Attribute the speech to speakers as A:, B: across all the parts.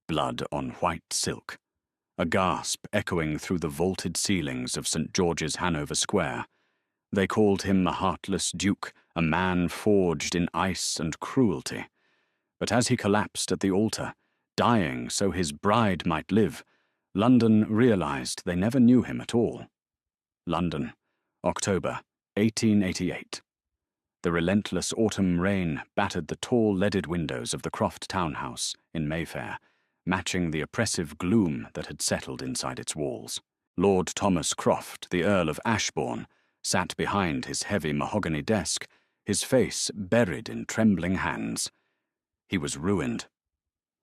A: blood on white silk, a gasp echoing through the vaulted ceilings of St. George's, Hanover Square. They called him the Heartless Duke, a man forged in ice and cruelty. But as he collapsed at the altar, dying so his bride might live, London realized they never knew him at all. London, October 1888. The relentless autumn rain battered the tall leaded windows of the Croft townhouse in Mayfair, matching the oppressive gloom that had settled inside its walls. Lord Thomas Croft, the Earl of Ashbourne, sat behind his heavy mahogany desk, his face buried in trembling hands. He was ruined.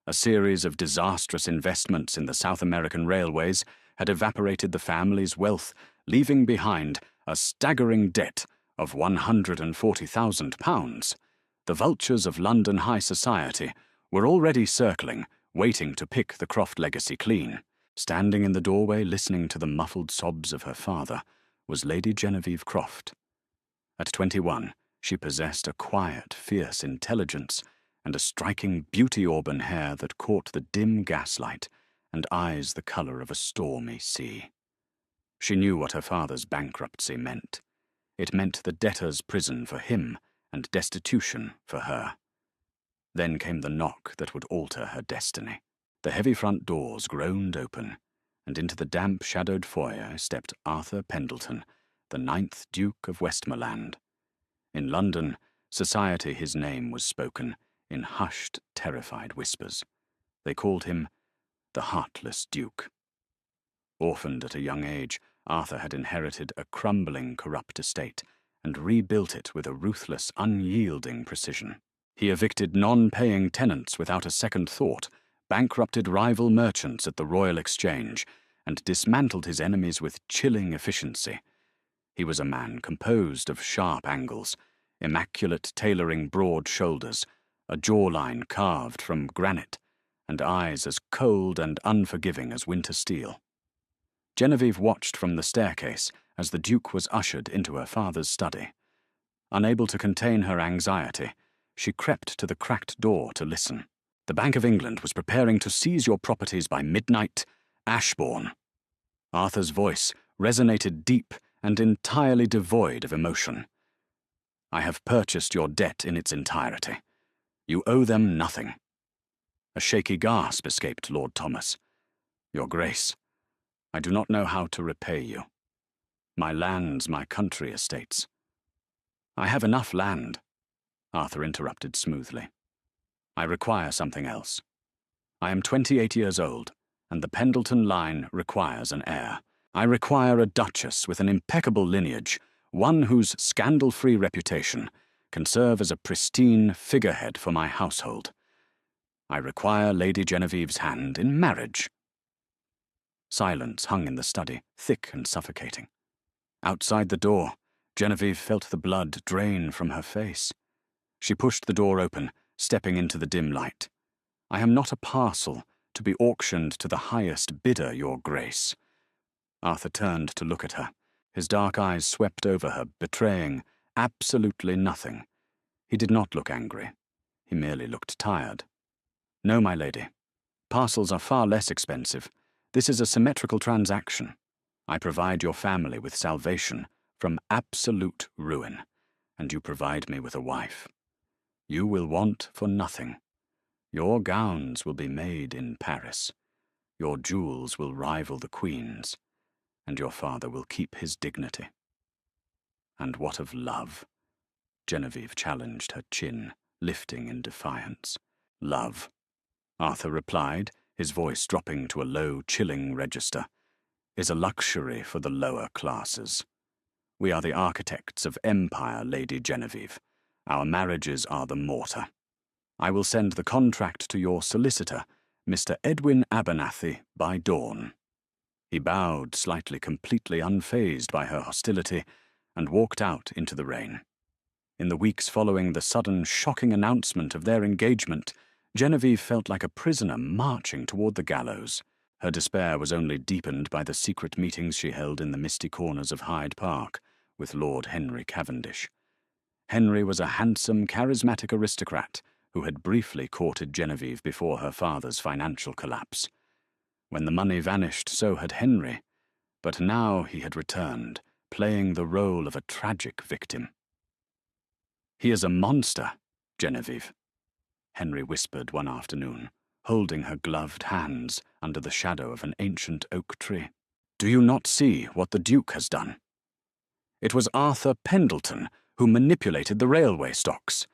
A: A series of disastrous investments in the South American railways had evaporated the family's wealth, leaving behind a staggering debt of £140,000. The vultures of London high society were already circling, waiting to pick the Croft legacy clean. Standing in the doorway listening to the muffled sobs of her father was Lady Genevieve Croft. At 21, she possessed a quiet, fierce intelligence and a striking beauty-auburn hair that caught the dim gaslight and eyes the colour of a stormy sea. She knew what her father's bankruptcy meant. It meant the debtor's prison for him and destitution for her. Then came the knock that would alter her destiny. The heavy front doors groaned open, and into the damp, shadowed foyer stepped Arthur Pendleton, the 9th Duke of Westmoreland. In London, society his name was spoken in hushed, terrified whispers. They called him the Heartless Duke. Orphaned at a young age, Arthur had inherited a crumbling, corrupt estate and rebuilt it with a ruthless, unyielding precision. He evicted non-paying tenants without a second thought, bankrupted rival merchants at the Royal Exchange, and dismantled his enemies with chilling efficiency. He was a man composed of sharp angles, immaculate tailoring broad shoulders, a jawline carved from granite, and eyes as cold and unforgiving as winter steel. Genevieve watched from the staircase as the Duke was ushered into her father's study. Unable to contain her anxiety, she crept to the cracked door to listen. The Bank of England was preparing to seize your properties by midnight. Ashbourne. Arthur's voice resonated deep and entirely devoid of emotion. I have purchased your debt in its entirety. You owe them nothing. A shaky gasp escaped Lord Thomas. Your Grace, I do not know how to repay you. My lands, my country estates. I have enough land, Arthur interrupted smoothly. I require something else. I am 28 years old, and the Pendleton line requires an heir. I require a duchess with an impeccable lineage, one whose scandal-free reputation can serve as a pristine figurehead for my household. I require Lady Genevieve's hand in marriage. Silence hung in the study, thick and suffocating. Outside the door, Genevieve felt the blood drain from her face. She pushed the door open, stepping into the dim light. I am not a parcel to be auctioned to the highest bidder, Your Grace. Arthur turned to look at her. His dark eyes swept over her, betraying absolutely nothing. He did not look angry. He merely looked tired. No, my lady. Parcels are far less expensive. This is a symmetrical transaction. I provide your family with salvation from absolute ruin, and you provide me with a wife. You will want for nothing. Your gowns will be made in Paris. Your jewels will rival the Queen's, and your father will keep his dignity. And what of love? Genevieve challenged, her chin lifting in defiance. Love, Arthur replied, his voice dropping to a low, chilling register, is a luxury for the lower classes. We are the architects of empire, Lady Genevieve. Our marriages are the mortar. I will send the contract to your solicitor, Mr. Edwin Abernathy, by dawn. He bowed, slightly, completely unfazed by her hostility, and walked out into the rain. In the weeks following the sudden, shocking announcement of their engagement, Genevieve felt like a prisoner marching toward the gallows. Her despair was only deepened by the secret meetings she held in the misty corners of Hyde Park with Lord Henry Cavendish. Henry was a handsome, charismatic aristocrat who had briefly courted Genevieve before her father's financial collapse. When the money vanished, so had Henry, but now he had returned, playing the role of a tragic victim. "He is a monster, Genevieve," Henry whispered one afternoon, holding her gloved hands under the shadow of an ancient oak tree. "Do you not see what the Duke has done? It was Arthur Pendleton who manipulated the railway stocks.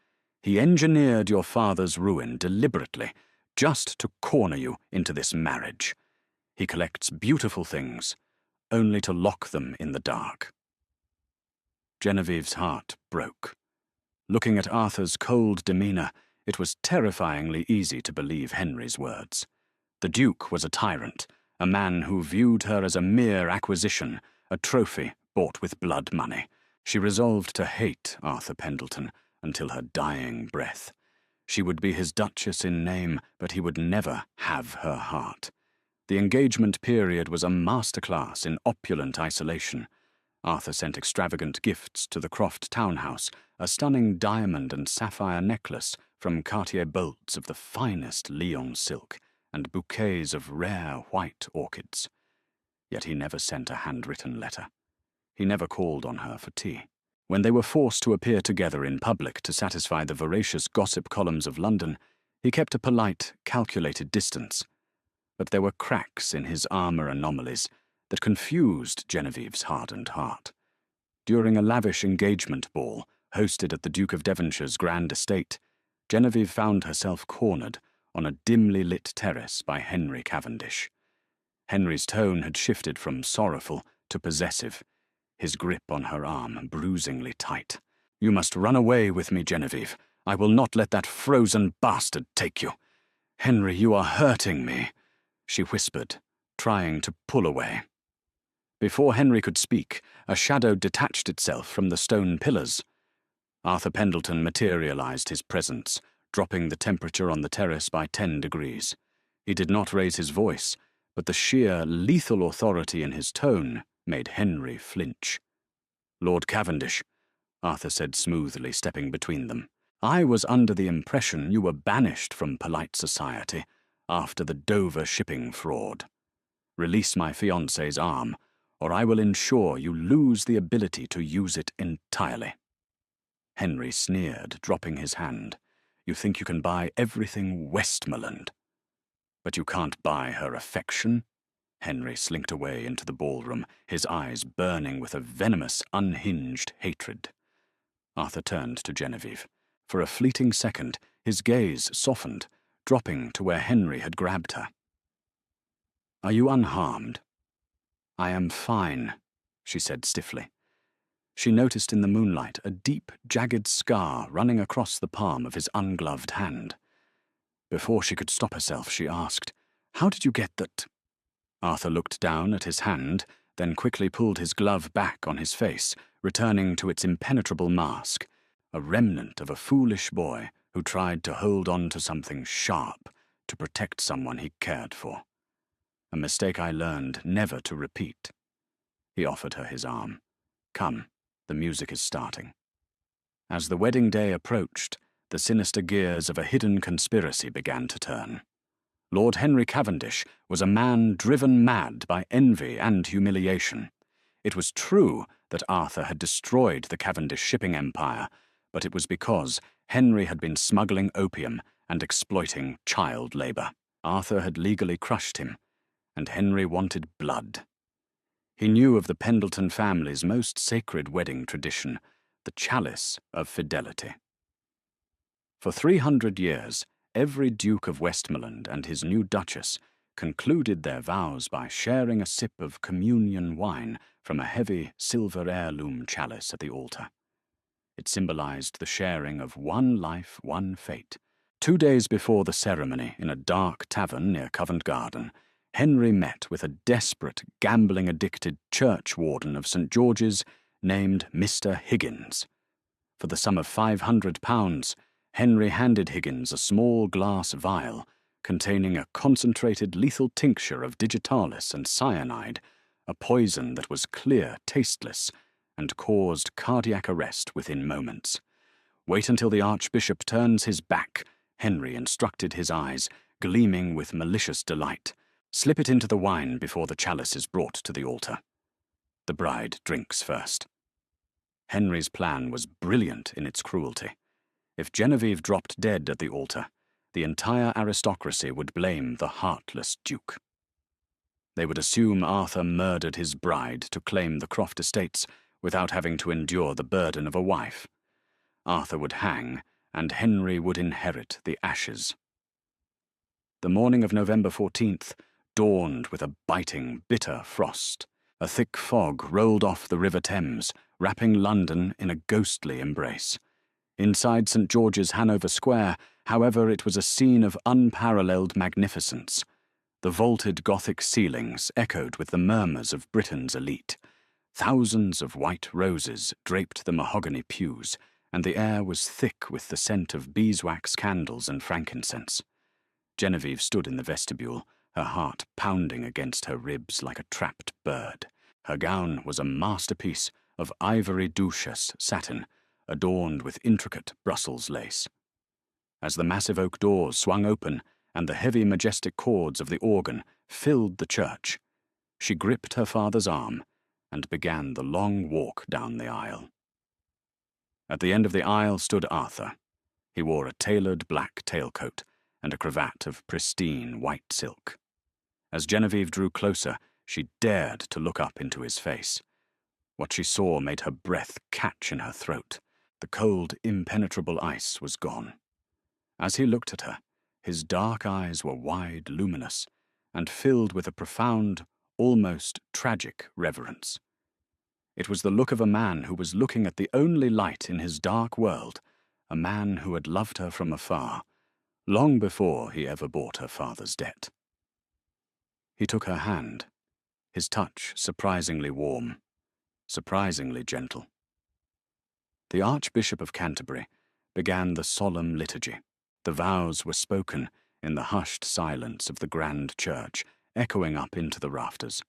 A: He engineered your father's ruin deliberately, just to corner you into this marriage. He collects beautiful things, only to lock them in the dark." Genevieve's heart broke. Looking at Arthur's cold demeanour, it was terrifyingly easy to believe Henry's words. The Duke was a tyrant, a man who viewed her as a mere acquisition, a trophy bought with blood money. She resolved to hate Arthur Pendleton until her dying breath. She would be his duchess in name, but he would never have her heart. The engagement period was a masterclass in opulent isolation. Arthur sent extravagant gifts to the Croft townhouse, a stunning diamond and sapphire necklace from Cartier bolts of the finest Lyons silk, and bouquets of rare white orchids. Yet he never sent a handwritten letter. He never called on her for tea. When they were forced to appear together in public to satisfy the voracious gossip columns of London, he kept a polite, calculated distance. But there were cracks in his armour anomalies that confused Genevieve's hardened heart. During a lavish engagement ball hosted at the Duke of Devonshire's grand estate, Genevieve found herself cornered on a dimly lit terrace by Henry Cavendish. Henry's tone had shifted from sorrowful to possessive, his grip on her arm bruisingly tight. "You must run away with me, Genevieve. I will not let that frozen bastard take you. Henry, you are hurting me," she whispered, trying to pull away. Before Henry could speak, a shadow detached itself from the stone pillars. Arthur Pendleton materialized his presence, dropping the temperature on the terrace by 10 degrees. He did not raise his voice, but the sheer, lethal authority in his tone made Henry flinch. "Lord Cavendish," Arthur said smoothly, stepping between them, "I was under the impression you were banished from polite society after the Dover shipping fraud. Release my fiancé's arm, or I will ensure you lose the ability to use it entirely." Henry sneered, dropping his hand. "You think you can buy everything Westmoreland, but you can't buy her affection?" Henry slinked away into the ballroom, his eyes burning with a venomous, unhinged hatred. Arthur turned to Genevieve. For a fleeting second, his gaze softened, dropping to where Henry had grabbed her. "Are you unharmed?" "I am fine," she said stiffly. She noticed in the moonlight a deep, jagged scar running across the palm of his ungloved hand. Before she could stop herself, she asked, "How did you get that?" Arthur looked down at his hand, then quickly pulled his glove back on his face, returning to its impenetrable mask, a remnant of a foolish boy who tried to hold on to something sharp to protect someone he cared for. A mistake I learned never to repeat. He offered her his arm. "Come, the music is starting." As the wedding day approached, the sinister gears of a hidden conspiracy began to turn. Lord Henry Cavendish was a man driven mad by envy and humiliation. It was true that Arthur had destroyed the Cavendish shipping empire, but it was because Henry had been smuggling opium and exploiting child labour. Arthur had legally crushed him, and Henry wanted blood. He knew of the Pendleton family's most sacred wedding tradition, the chalice of fidelity. For 300 years, every Duke of Westmoreland and his new Duchess concluded their vows by sharing a sip of communion wine from a heavy silver heirloom chalice at the altar. It symbolized the sharing of one life, one fate. 2 days before the ceremony, in a dark tavern near Covent Garden, Henry met with a desperate, gambling-addicted church warden of St. George's named Mr. Higgins. For the sum of £500, Henry handed Higgins a small glass vial containing a concentrated lethal tincture of digitalis and cyanide, a poison that was clear, tasteless, and caused cardiac arrest within moments. "Wait until the Archbishop turns his back," Henry instructed his eyes, gleaming with malicious delight. Slip it into the wine before the chalice is brought to the altar. The bride drinks first. Henry's plan was brilliant in its cruelty. If Genevieve dropped dead at the altar, the entire aristocracy would blame the heartless duke. They would assume Arthur murdered his bride to claim the Croft estates without having to endure the burden of a wife. Arthur would hang, and Henry would inherit the ashes. The morning of November 14th dawned with a biting, bitter frost. A thick fog rolled off the River Thames, wrapping London in a ghostly embrace. Inside St. George's, Hanover Square, however, it was a scene of unparalleled magnificence. The vaulted Gothic ceilings echoed with the murmurs of Britain's elite. Thousands of white roses draped the mahogany pews, and the air was thick with the scent of beeswax candles and frankincense. Genevieve stood in the vestibule, her heart pounding against her ribs like a trapped bird. Her gown was a masterpiece of ivory duchesse satin, adorned with intricate Brussels lace. As the massive oak doors swung open and the heavy, majestic chords of the organ filled the church, she gripped her father's arm and began the long walk down the aisle. At the end of the aisle stood Arthur. He wore a tailored black tailcoat and a cravat of pristine white silk. As Genevieve drew closer, she dared to look up into his face. What she saw made her breath catch in her throat. The cold, impenetrable ice was gone. As he looked at her, his dark eyes were wide, luminous, and filled with a profound, almost tragic reverence. It was the look of a man who was looking at the only light in his dark world, a man who had loved her from afar, long before he ever bought her father's debt. He took her hand, his touch surprisingly warm, surprisingly gentle. The Archbishop of Canterbury began the solemn liturgy. The vows were spoken in the hushed silence of the grand church, echoing up into the rafters.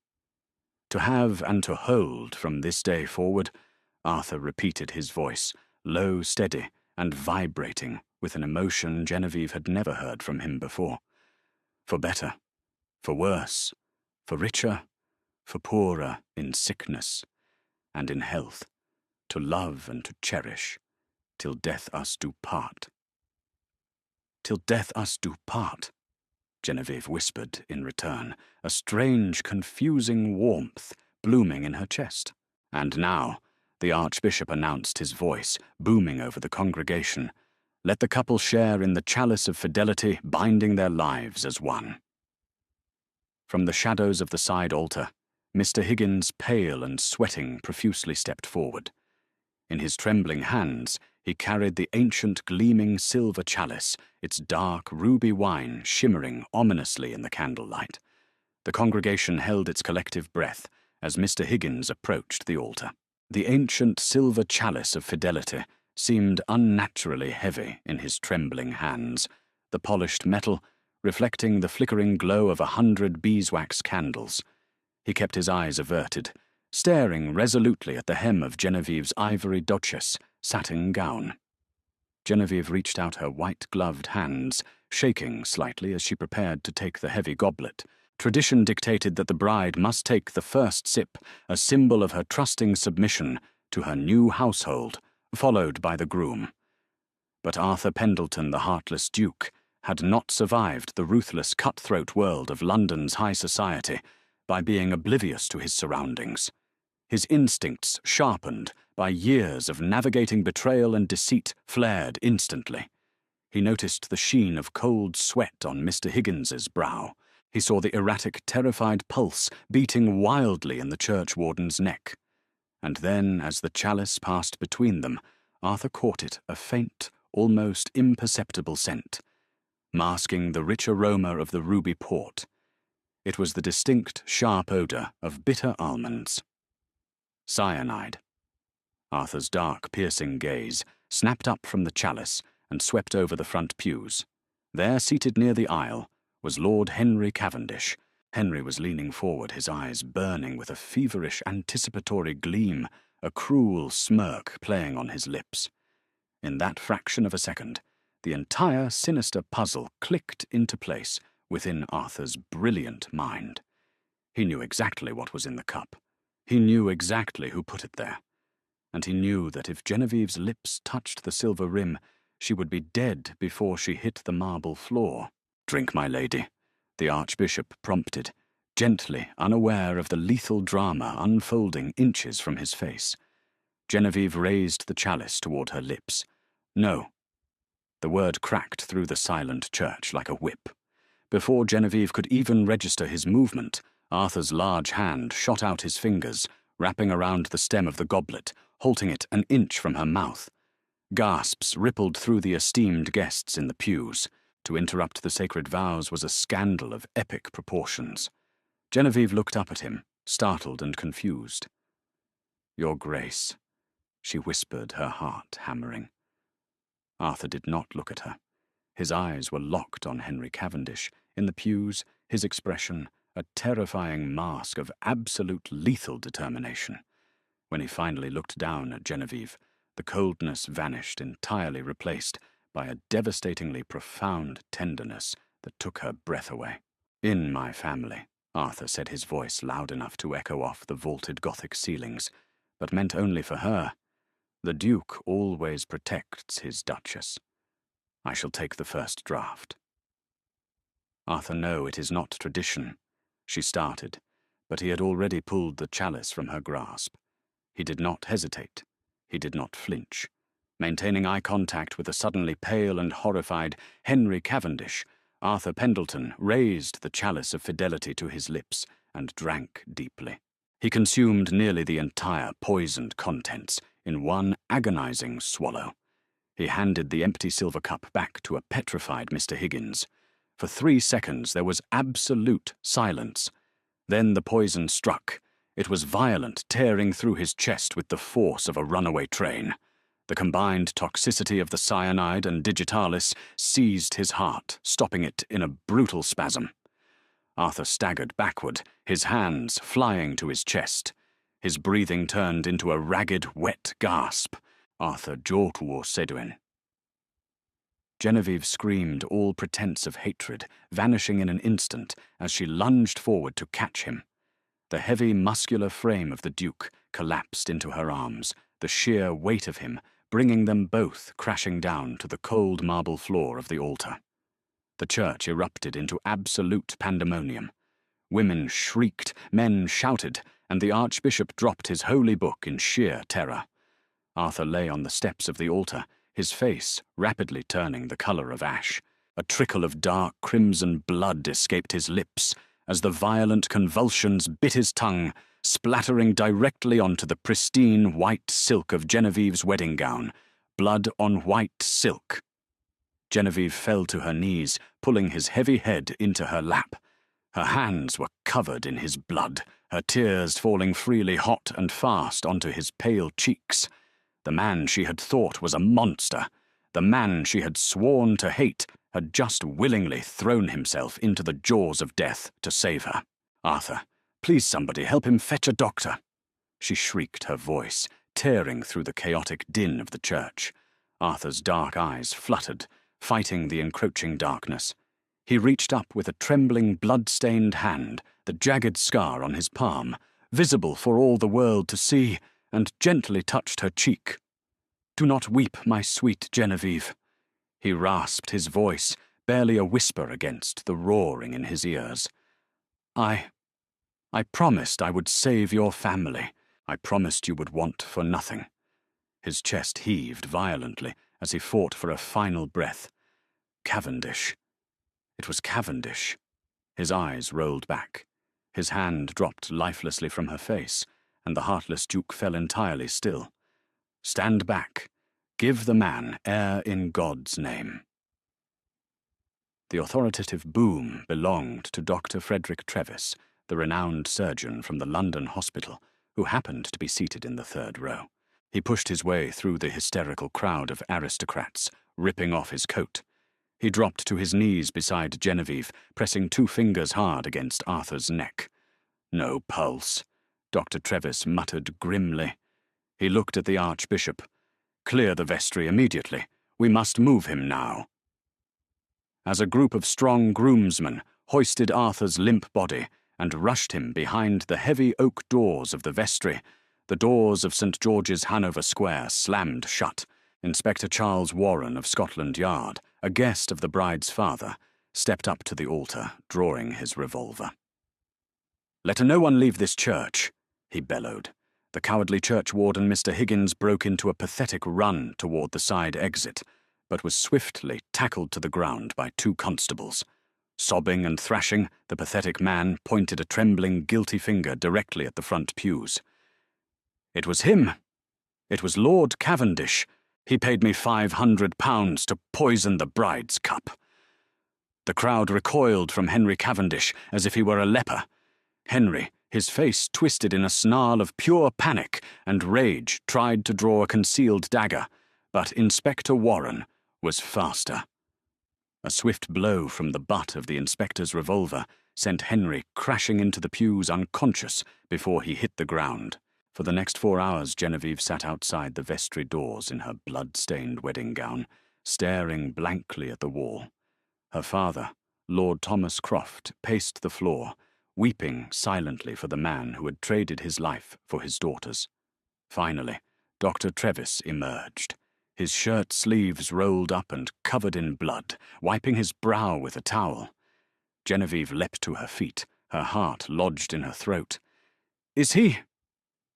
A: To have and to hold from this day forward, Arthur repeated his voice, low, steady, and vibrating with an emotion Genevieve had never heard from him before. For better, for worse, for richer, for poorer, in sickness and in health, to love and to cherish, till death us do part. Till death us do part, Genevieve whispered in return, a strange, confusing warmth blooming in her chest. And now, the Archbishop announced, his voice booming over the congregation, let the couple share in the chalice of fidelity, binding their lives as one. From the shadows of the side altar, Mr. Higgins, pale and sweating, profusely stepped forward. In his trembling hands, he carried the ancient gleaming silver chalice, its dark ruby wine shimmering ominously in the candlelight. The congregation held its collective breath as Mr. Higgins approached the altar. The ancient silver chalice of fidelity seemed unnaturally heavy in his trembling hands, the polished metal reflecting the flickering glow of 100 beeswax candles. He kept his eyes averted, staring resolutely at the hem of Genevieve's ivory duchesse satin gown. Genevieve reached out her white-gloved hands, shaking slightly as she prepared to take the heavy goblet. Tradition dictated that the bride must take the first sip, a symbol of her trusting submission to her new household, followed by the groom. But Arthur Pendleton, the heartless duke, had not survived the ruthless, cutthroat world of London's high society by being oblivious to his surroundings. His instincts, sharpened by years of navigating betrayal and deceit, flared instantly. He noticed the sheen of cold sweat on Mr. Higgins's brow. He saw the erratic, terrified pulse beating wildly in the churchwarden's neck. And then, as the chalice passed between them, Arthur caught it, a faint, almost imperceptible scent, masking the rich aroma of the ruby port. It was the distinct, sharp odour of bitter almonds. Cyanide. Arthur's dark, piercing gaze snapped up from the chalice and swept over the front pews. There, seated near the aisle, was Lord Henry Cavendish. Henry was leaning forward, his eyes burning with a feverish, anticipatory gleam, a cruel smirk playing on his lips. In that fraction of a second, The entire sinister puzzle clicked into place within Arthur's brilliant mind. He knew exactly what was in the cup. He knew exactly who put it there. And he knew that if Genevieve's lips touched the silver rim, she would be dead before she hit the marble floor. "Drink, my lady," the Archbishop prompted, gently unaware of the lethal drama unfolding inches from his face. Genevieve raised the chalice toward her lips. "No." The word cracked through the silent church like a whip. Before Genevieve could even register his movement, Arthur's large hand shot out his fingers, wrapping around the stem of the goblet, halting it an inch from her mouth. Gasps rippled through the esteemed guests in the pews. To interrupt the sacred vows was a scandal of epic proportions. Genevieve looked up at him, startled and confused. "Your Grace," she whispered, her heart hammering. Arthur did not look at her. His eyes were locked on Henry Cavendish. In the pews, his expression, a terrifying mask of absolute lethal determination. When he finally looked down at Genevieve, the coldness vanished, entirely replaced by a devastatingly profound tenderness that took her breath away. "In my family," Arthur said, his voice loud enough to echo off the vaulted Gothic ceilings, but meant only for her. "The Duke always protects his Duchess. I shall take the first draught." "Arthur, no, it is not tradition," she started, but he had already pulled the chalice from her grasp. He did not hesitate. He did not flinch. Maintaining eye contact with the suddenly pale and horrified Henry Cavendish, Arthur Pendleton raised the chalice of fidelity to his lips and drank deeply. He consumed nearly the entire poisoned contents in one agonizing swallow. He handed the empty silver cup back to a petrified Mr. Higgins. For 3 seconds there was absolute silence. Then the poison struck. It was violent, tearing through his chest with the force of a runaway train. The combined toxicity of the cyanide and digitalis seized his heart, stopping it in a brutal spasm. Arthur staggered backward, his hands flying to his chest. His breathing turned into a ragged, wet gasp. "Arthur Jortwar Sedwin." Genevieve screamed all pretense of hatred, vanishing in an instant as she lunged forward to catch him. The heavy, muscular frame of the Duke collapsed into her arms, the sheer weight of him bringing them both crashing down to the cold marble floor of the altar. The church erupted into absolute pandemonium. Women shrieked, men shouted, and the Archbishop dropped his holy book in sheer terror. Arthur lay on the steps of the altar, his face rapidly turning the color of ash. A trickle of dark crimson blood escaped his lips as the violent convulsions bit his tongue, splattering directly onto the pristine white silk of Genevieve's wedding gown. Blood on white silk. Genevieve fell to her knees, pulling his heavy head into her lap. Her hands were covered in his blood, her tears falling freely hot and fast onto his pale cheeks. The man she had thought was a monster, the man she had sworn to hate, had just willingly thrown himself into the jaws of death to save her. "Arthur, please somebody help him fetch a doctor," she shrieked, her voice tearing through the chaotic din of the church. Arthur's dark eyes fluttered, fighting the encroaching darkness. He reached up with a trembling, blood-stained hand, the jagged scar on his palm, visible for all the world to see, and gently touched her cheek. "Do not weep, my sweet Genevieve." He rasped his voice, barely a whisper against the roaring in his ears. I promised I would save your family. I promised you would want for nothing." His chest heaved violently as he fought for a final breath. Cavendish. It was Cavendish. His eyes rolled back. His hand dropped lifelessly from her face, and the heartless Duke fell entirely still. "Stand back. Give the man air in God's name." The authoritative boom belonged to Dr. Frederick Trevis, the renowned surgeon from the London hospital, who happened to be seated in the third row. He pushed his way through the hysterical crowd of aristocrats, ripping off his coat. He dropped to his knees beside Genevieve, pressing 2 fingers hard against Arthur's neck. "No pulse," Dr. Trevis muttered grimly. He looked at the Archbishop. "Clear the vestry immediately. We must move him now." as a group of strong groomsmen hoisted Arthur's limp body and rushed him behind the heavy oak doors of the vestry. The doors of St. George's, Hanover Square, slammed shut. Inspector Charles Warren of Scotland Yard, a guest of the bride's father, stepped up to the altar, drawing his revolver. "Let no one leave this church," he bellowed. The cowardly churchwarden, Mr. Higgins, broke into a pathetic run toward the side exit, but was swiftly tackled to the ground by 2 constables. Sobbing and thrashing, the pathetic man pointed a trembling, guilty finger directly at the front pews. "It was him. It was Lord Cavendish. He paid me £500 to poison the bride's cup." The crowd recoiled from Henry Cavendish as if he were a leper. Henry, his face twisted in a snarl of pure panic and rage, tried to draw a concealed dagger, but Inspector Warren was faster. A swift blow from the butt of the inspector's revolver sent Henry crashing into the pews unconscious before he hit the ground. For the next 4 hours, Genevieve sat outside the vestry doors in her blood-stained wedding gown, staring blankly at the wall. Her father, Lord Thomas Croft, paced the floor, weeping silently for the man who had traded his life for his daughter's. Finally, Dr. Trevis emerged, his shirt sleeves rolled up and covered in blood, wiping his brow with a towel. Genevieve leapt to her feet, her heart lodged in her throat. "Is he—"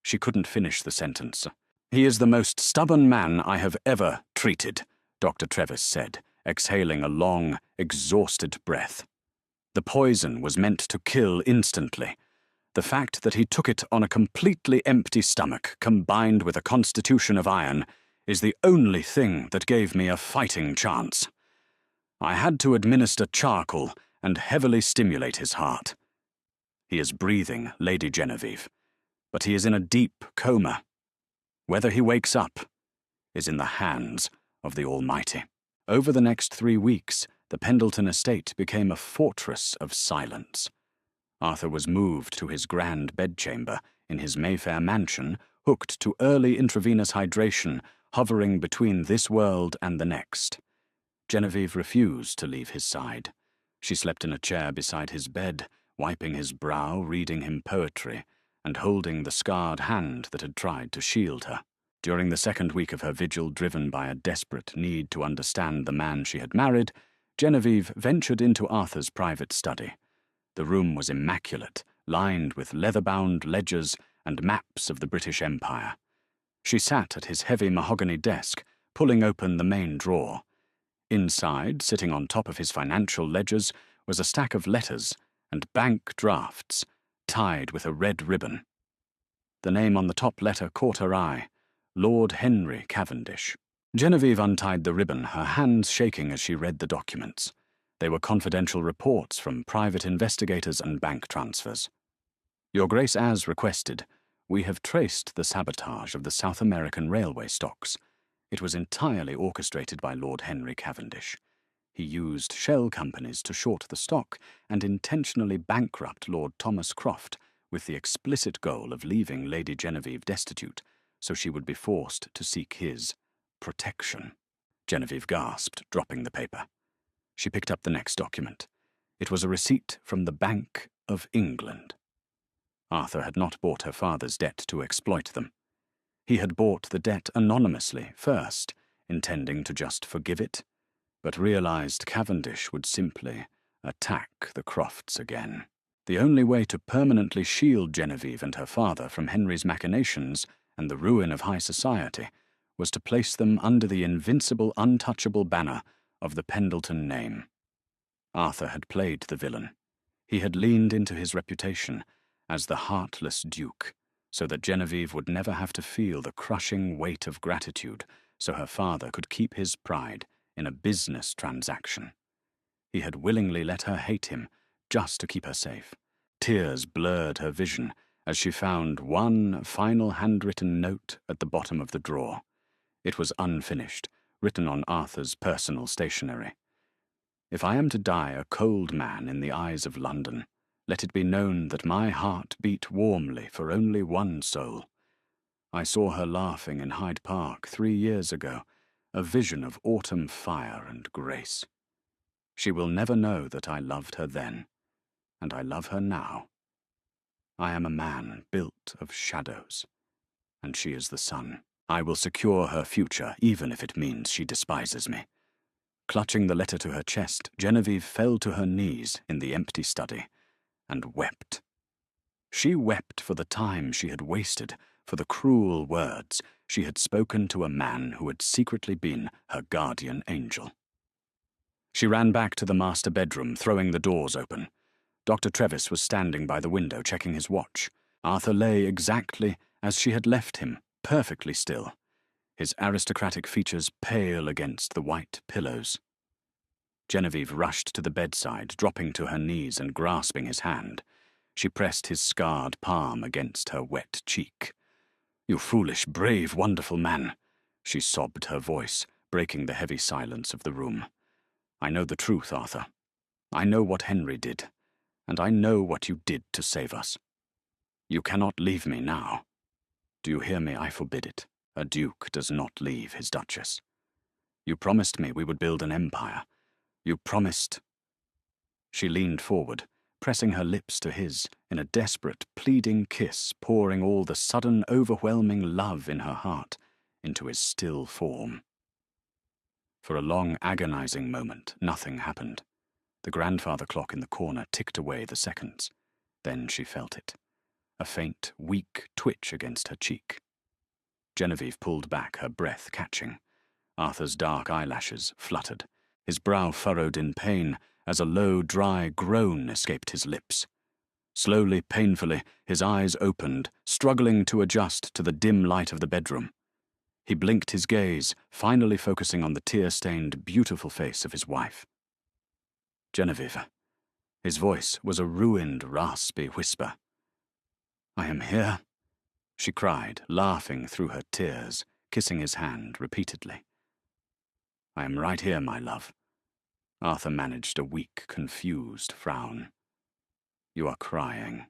A: She couldn't finish the sentence. "He is the most stubborn man I have ever treated," Dr. Trevis said, exhaling a long, exhausted breath. "The poison was meant to kill instantly. The fact that he took it on a completely empty stomach, combined with a constitution of iron, is the only thing that gave me a fighting chance. I had to administer charcoal and heavily stimulate his heart. He is breathing, Lady Genevieve, but he is in a deep coma. Whether he wakes up is in the hands of the Almighty." Over the next 3 weeks, the Pendleton estate became a fortress of silence. Arthur was moved to his grand bedchamber in his Mayfair mansion, hooked to early intravenous hydration, hovering between this world and the next. Genevieve refused to leave his side. She slept in a chair beside his bed, wiping his brow, reading him poetry, and holding the scarred hand that had tried to shield her. During the 2nd week of her vigil, driven by a desperate need to understand the man she had married, Genevieve ventured into Arthur's private study. The room was immaculate, lined with leather-bound ledgers and maps of the British Empire. She sat at his heavy mahogany desk, pulling open the main drawer. Inside, sitting on top of his financial ledgers, was a stack of letters and bank drafts, tied with a red ribbon. The name on the top letter caught her eye: Lord Henry Cavendish. Genevieve untied the ribbon, her hands shaking as she read the documents. They were confidential reports from private investigators and bank transfers. "Your Grace, as requested, we have traced the sabotage of the South American railway stocks. It was entirely orchestrated by Lord Henry Cavendish. He used shell companies to short the stock and intentionally bankrupt Lord Thomas Croft with the explicit goal of leaving Lady Genevieve destitute, so she would be forced to seek his protection." Genevieve gasped, dropping the paper. She picked up the next document. It was a receipt from the Bank of England. Arthur had not bought her father's debt to exploit them. He had bought the debt anonymously first, intending to just forgive it, but realized Cavendish would simply attack the Crofts again. The only way to permanently shield Genevieve and her father from Henry's machinations and the ruin of high society was to place them under the invincible, untouchable banner of the Pendleton name. Arthur had played the villain. He had leaned into his reputation as the Heartless Duke, so that Genevieve would never have to feel the crushing weight of gratitude, so her father could keep his pride in a business transaction. He had willingly let her hate him, just to keep her safe. Tears blurred her vision as she found one final handwritten note at the bottom of the drawer. It was unfinished, written on Arthur's personal stationery. "If I am to die a cold man in the eyes of London, let it be known that my heart beat warmly for only one soul. I saw her laughing in Hyde Park 3 years ago, a vision of autumn fire and grace. She will never know that I loved her then, and I love her now. I am a man built of shadows, and she is the sun. I will secure her future, even if it means she despises me. Clutching the letter to her chest, Genevieve fell to her knees in the empty study and wept. She wept for the time she had wasted, for the cruel words she had spoken to a man who had secretly been her guardian angel. She ran back to the master bedroom, throwing the doors open. Dr. Trevis was standing by the window, checking his watch. Arthur lay exactly as she had left him, perfectly still, his aristocratic features pale against the white pillows. Genevieve rushed to the bedside, dropping to her knees and grasping his hand. She pressed his scarred palm against her wet cheek. "You foolish, brave, wonderful man," she sobbed, her voice breaking the heavy silence of the room. "I know the truth, Arthur. I know what Henry did, and I know what you did to save us. You cannot leave me now. Do you hear me? I forbid it. A duke does not leave his duchess. You promised me we would build an empire. You promised—" She leaned forward, pressing her lips to his in a desperate, pleading kiss, pouring all the sudden, overwhelming love in her heart into his still form. For a long, agonizing moment, nothing happened. The grandfather clock in the corner ticked away the seconds. Then she felt it. A faint, weak twitch against her cheek. Genevieve pulled back, her breath catching. Arthur's dark eyelashes fluttered, his brow furrowed in pain as a low, dry groan escaped his lips. Slowly, painfully, his eyes opened, struggling to adjust to the dim light of the bedroom. He blinked his gaze, finally focusing on the tear-stained, beautiful face of his wife. "Genevieve." His voice was a ruined, raspy whisper. "I am here," she cried, laughing through her tears, kissing his hand repeatedly. "I am right here, my love." Arthur managed a weak, confused frown. "You are crying."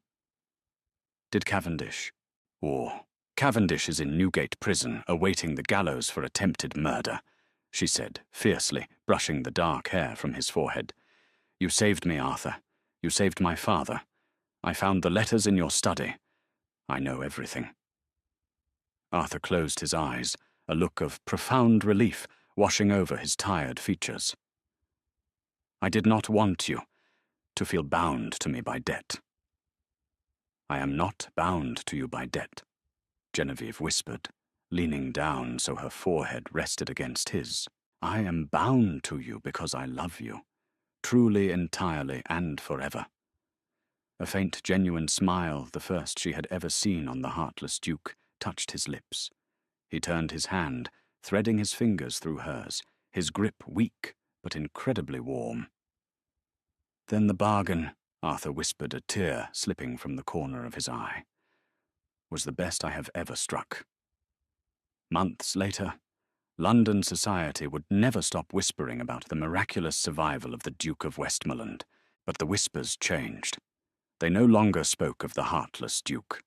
A: "Did Cavendish, or Cavendish is in Newgate Prison, awaiting the gallows for attempted murder," she said, fiercely, brushing the dark hair from his forehead. "You saved me, Arthur. You saved my father. I found the letters in your study. I know everything." Arthur closed his eyes, a look of profound relief washing over his tired features. "I did not want you to feel bound to me by debt." "I am not bound to you by debt," Genevieve whispered, leaning down so her forehead rested against his. "I am bound to you because I love you, truly, entirely, and forever." A faint, genuine smile, the first she had ever seen on the heartless Duke, touched his lips. He turned his hand, threading his fingers through hers, his grip weak but incredibly warm. "Then the bargain," Arthur whispered, a tear slipping from the corner of his eye, "was the best I have ever struck." Months later, London society would never stop whispering about the miraculous survival of the Duke of Westmoreland, but the whispers changed. They no longer spoke of the heartless Duke.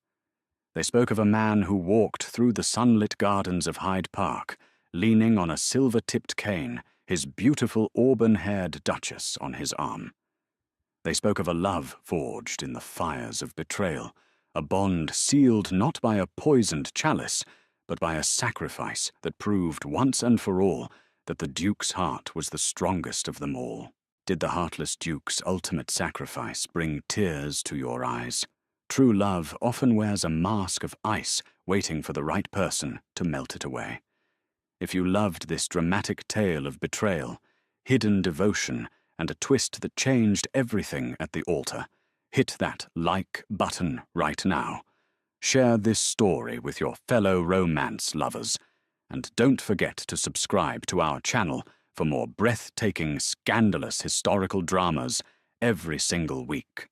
A: They spoke of a man who walked through the sunlit gardens of Hyde Park, leaning on a silver-tipped cane, his beautiful auburn-haired duchess on his arm. They spoke of a love forged in the fires of betrayal, a bond sealed not by a poisoned chalice, but by a sacrifice that proved once and for all that the Duke's heart was the strongest of them all. Did the heartless Duke's ultimate sacrifice bring tears to your eyes? True love often wears a mask of ice, waiting for the right person to melt it away. If you loved this dramatic tale of betrayal, hidden devotion, and a twist that changed everything at the altar, hit that like button right now. Share this story with your fellow romance lovers, and don't forget to subscribe to our channel for more breathtaking, scandalous historical dramas every single week.